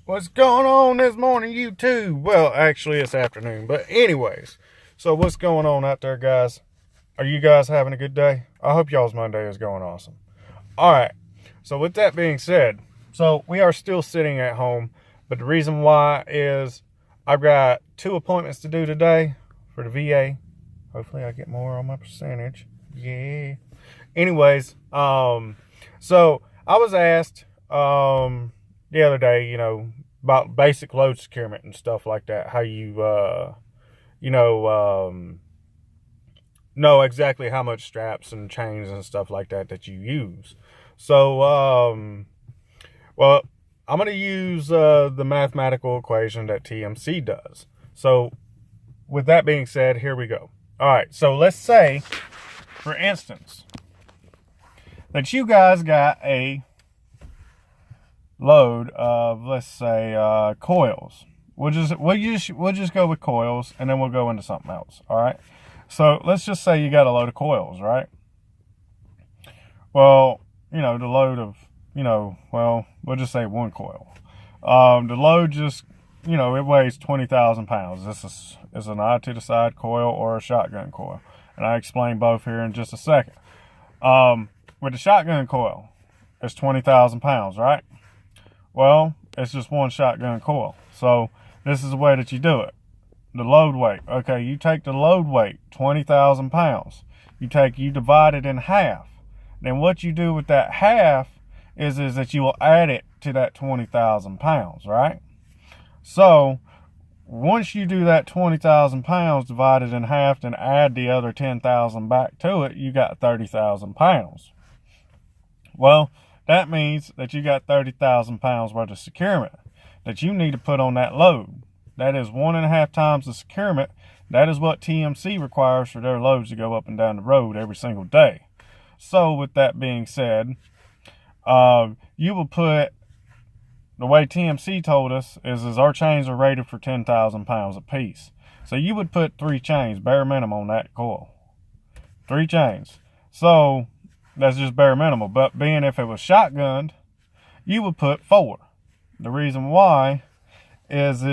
What's going on this morning, YouTube? Well, actually, it's afternoon, but anyways. So, what's going on out there, guys? Are you guys having a good day? I hope y'all's Monday is going awesome. All right. So, with that being said, so we are still sitting at home, but the reason why is I've got 2 appointments to do today for the VA. Hopefully, I get more on my percentage. Yeah. Anyways, so I was asked, the other day, about basic load securement and stuff like that. How you, know exactly how much straps and chains and stuff like that you use. So, well, I'm going to use the mathematical equation that TMC does. So, with that being said, here we go. All right, so let's say, for instance, that you guys got a load of, let's say, coils. We'll just go with coils, and then we'll go into something else. All right. So let's just say you got a load of coils, right? Well, the load of, we'll just say 1 coil. The load just, it weighs 20,000 pounds. This is an eye to the side coil or a shotgun coil, and I explain both here in just a second. With the shotgun coil, it's 20,000 pounds, right? Well, it's just 1 shotgun coil. So this is the way that you do it. The load weight. Okay, you take the load weight, 20,000 pounds. You divide it in half. Then what you do with that half is that you will add it to that 20,000 pounds, right? So once you do that 20,000 pounds divided in half, then add the other 10,000 back to it, you got 30,000 pounds. Well, that means that you got 30,000 pounds worth of securement that you need to put on that load. That is 1.5 times the securement. That is what TMC requires for their loads to go up and down the road every single day. So with that being said, you will put, the way TMC told us is our chains are rated for 10,000 pounds apiece. So you would put 3 chains, bare minimum, on that coil. 3 chains. So that's just bare minimum. But being if it was shotgunned, you would put 4. The reason why is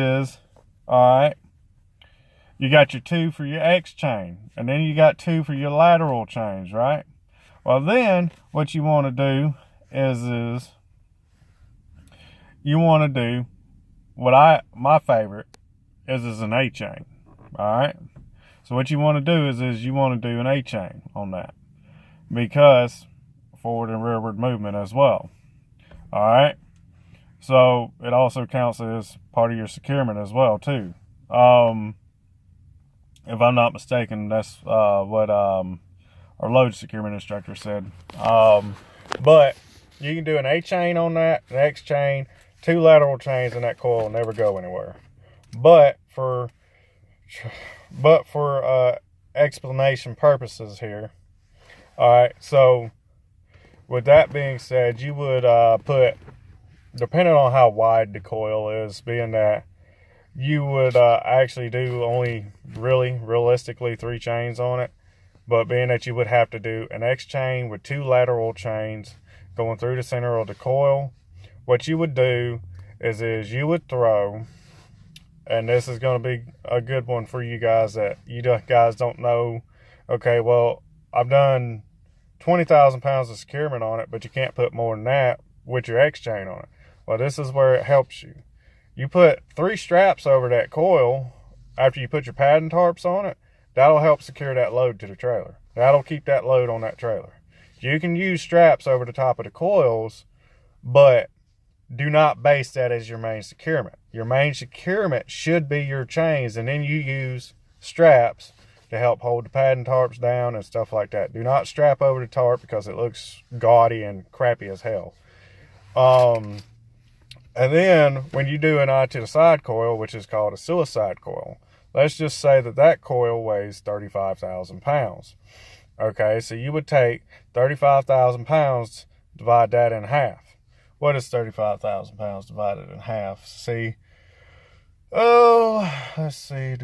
all right, you got your 2 for your X chain, and then you got 2 for your lateral chains, right? Well, then what you want to do is you want to do my favorite is an A chain. All right. So what you want to do is you want to do an A chain on that, because forward and rearward movement as well. All right. So it also counts as part of your securement as well too. If I'm not mistaken, that's what our load securement instructor said. But you can do an A chain on that, an X chain, 2 lateral chains, and that coil will never go anywhere. But for explanation purposes here, all right. So with that being said, you would put, depending on how wide the coil is, being that you would actually do only realistically 3 chains on it, but being that you would have to do an X chain with 2 lateral chains going through the center of the coil, what you would do is you would throw, and this is going to be a good one for you guys that you guys don't know. Okay, well, I've done 20,000 pounds of securement on it, but you can't put more than that with your X chain on it. Well, this is where it helps you. You put 3 straps over that coil after you put your padding tarps on it. That'll help secure that load to the trailer. That'll keep that load on that trailer. You can use straps over the top of the coils, but do not base that as your main securement. Your main securement should be your chains, and then you use straps to help hold the padding tarps down and stuff like that. Do not strap over the tarp because it looks gaudy and crappy as hell. And then when you do an eye to the side coil, which is called a suicide coil, let's just say that coil weighs 35,000 pounds. Okay, so you would take 35,000 pounds, divide that in half. What is 35,000 pounds divided in half? See, let's see.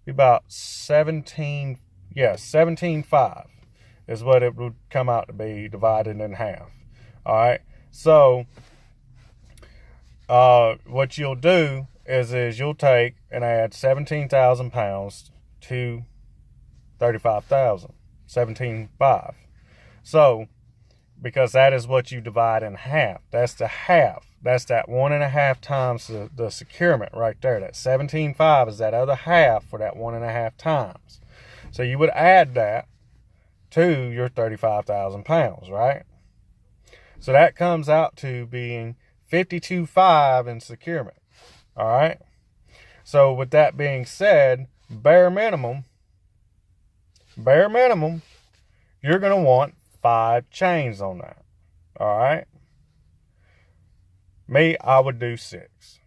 About 17.5. is what it would come out to be divided in half. All right. So what you'll do is you'll take and add 17,000 pounds to 35,000, 17.5. So, because that is what you divide in half. That's the half. That's that 1.5 times the securement right there. That 17.5 is that other half for that 1.5 times. So you would add that to your 35,000 pounds, right? So that comes out to being 52.5 in securement. All right. So with that being said, bare minimum, you're going to want 5 chains on that. All right. Me, I would do 6.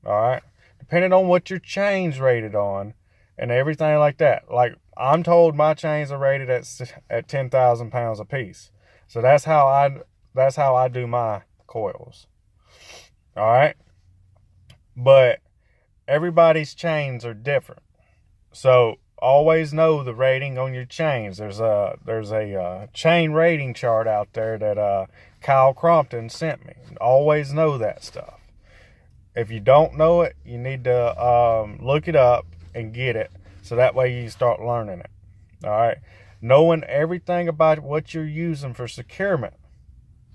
All right. Depending on what your chain's rated on and everything like that. Like I'm told my chains are rated at 10,000 pounds a piece. So that's how I do my coils. All right. But everybody's chains are different. So always know the rating on your chains. There's a chain rating chart out there that Kyle Crompton sent me. Always know that stuff. If you don't know it, you need to look it up and get it, so that way you start learning it. All right. Knowing everything about what you're using for securement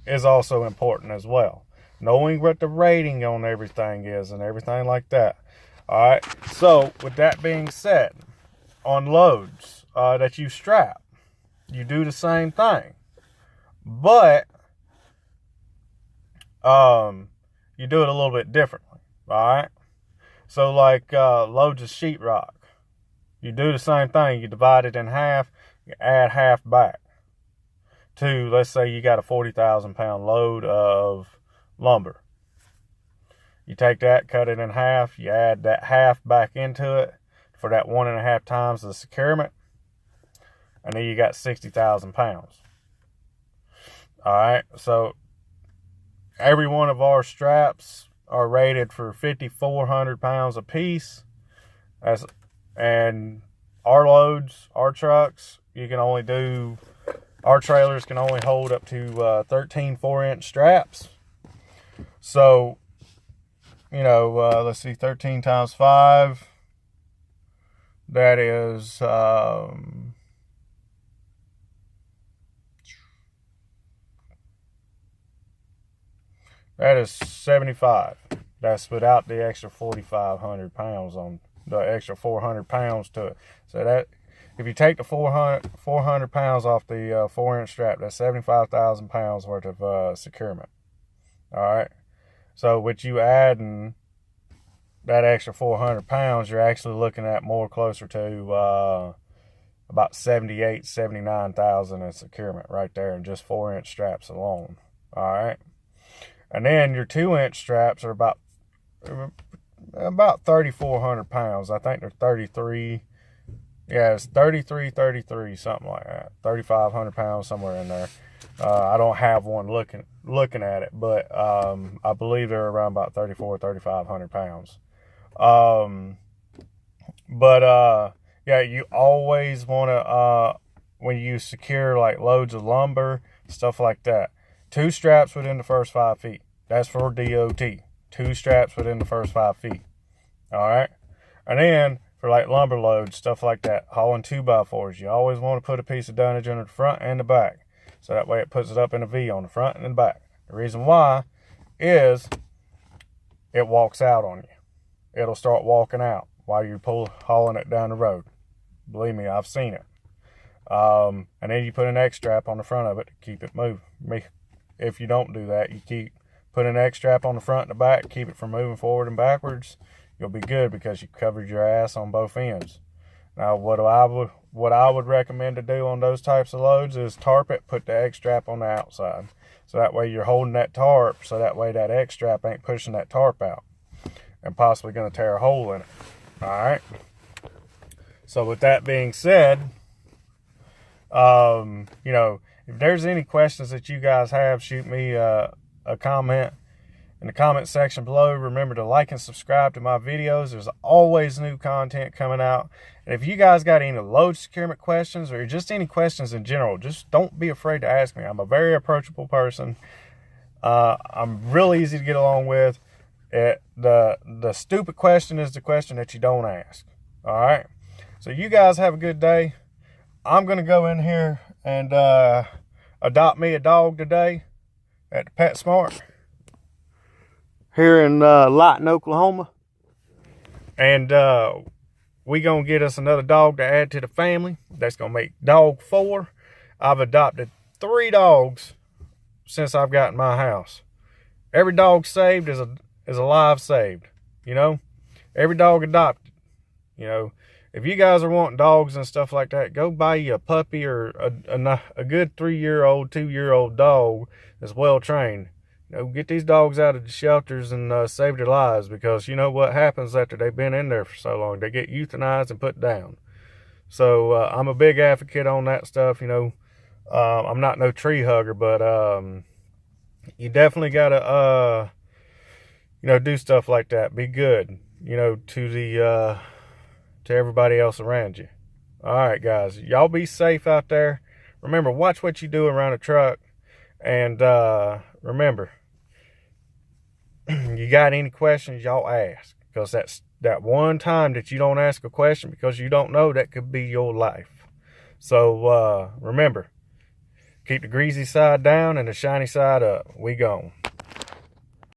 is also important as well. Knowing what the rating on everything is and everything like that. All right. So with that being said, on loads that you strap, you do the same thing, but you do it a little bit differently. All right. So like loads of sheetrock, you do the same thing. You divide it in half. You add half back to, let's say you got a 40,000 pound load of lumber. You take that, cut it in half, you add that half back into it for that 1.5 times the securement, and then you got 60,000 pounds. All right, so every one of our straps are rated for 5,400 pounds a piece. And our loads, our trucks, our trailers can only hold up to 13 4-inch straps. So, let's see, 13 times 5. That is, that is 75. That's without the extra 4,500 pounds on the extra 400 pounds to it. So that, if you take the 400 pounds off the 4-inch strap, that's 75,000 pounds worth of securement. All right. So with you adding that extra 400 pounds, you're actually looking at more closer to about 79,000 in securement right there in just 4-inch straps alone. All right. And then your 2-inch straps are about 3,400 pounds. I think they're 33. Yeah, it's 33, something like that. 3,500 pounds, somewhere in there. I don't have one looking at it, but I believe they're around about 3,500 pounds. Yeah, you always want to, when you secure like loads of lumber, stuff like that, 2 straps within the first 5 feet. That's for DOT. 2 straps within the first 5 feet. All right. And then for like lumber loads, stuff like that, hauling 2x4s, you always want to put a piece of dunnage under the front and the back. So that way it puts it up in a V on the front and the back. The reason why is it walks out on you. It'll start walking out while you're hauling it down the road. Believe me, I've seen it. And then you put an X strap on the front of it to keep it moving. If you don't do that, you put an X strap on the front and the back, keep it from moving forward and backwards. You'll be good because you covered your ass on both ends. Now, what I would recommend to do on those types of loads is tarp it, put the X strap on the outside. So that way you're holding that tarp, so that way that X strap ain't pushing that tarp out and possibly going to tear a hole in it. All right. So with that being said, if there's any questions that you guys have, shoot me a comment in the comment section below. Remember to like and subscribe to my videos. There's always new content coming out. And if you guys got any load securement questions or just any questions in general, just don't be afraid to ask me. I'm a very approachable person. I'm real easy to get along with. The stupid question is the question that you don't ask. All right. So you guys have a good day. I'm going to go in here and adopt me a dog today at the PetSmart here in Lawton, Oklahoma. And we going to get us another dog to add to the family. That's going to make dog 4. I've adopted 3 dogs since I've gotten my house. Every dog saved is a live saved, you know. Every dog adopted, you know. If you guys are wanting dogs and stuff like that, go buy you a puppy or a good 3-year-old, 2-year-old dog that's well trained. You know, get these dogs out of the shelters and save their lives, because you know what happens after they've been in there for so long. They get euthanized and put down. So I'm a big advocate on that stuff, you know. I'm not no tree hugger, but you definitely got to, you know, do stuff like that. Be good, you know, to everybody else around you. All right, guys, y'all be safe out there. Remember, watch what you do around a truck. And remember, you got any questions, y'all ask. Because that's that one time that you don't ask a question because you don't know, that could be your life. So remember, keep the greasy side down and the shiny side up. We gone.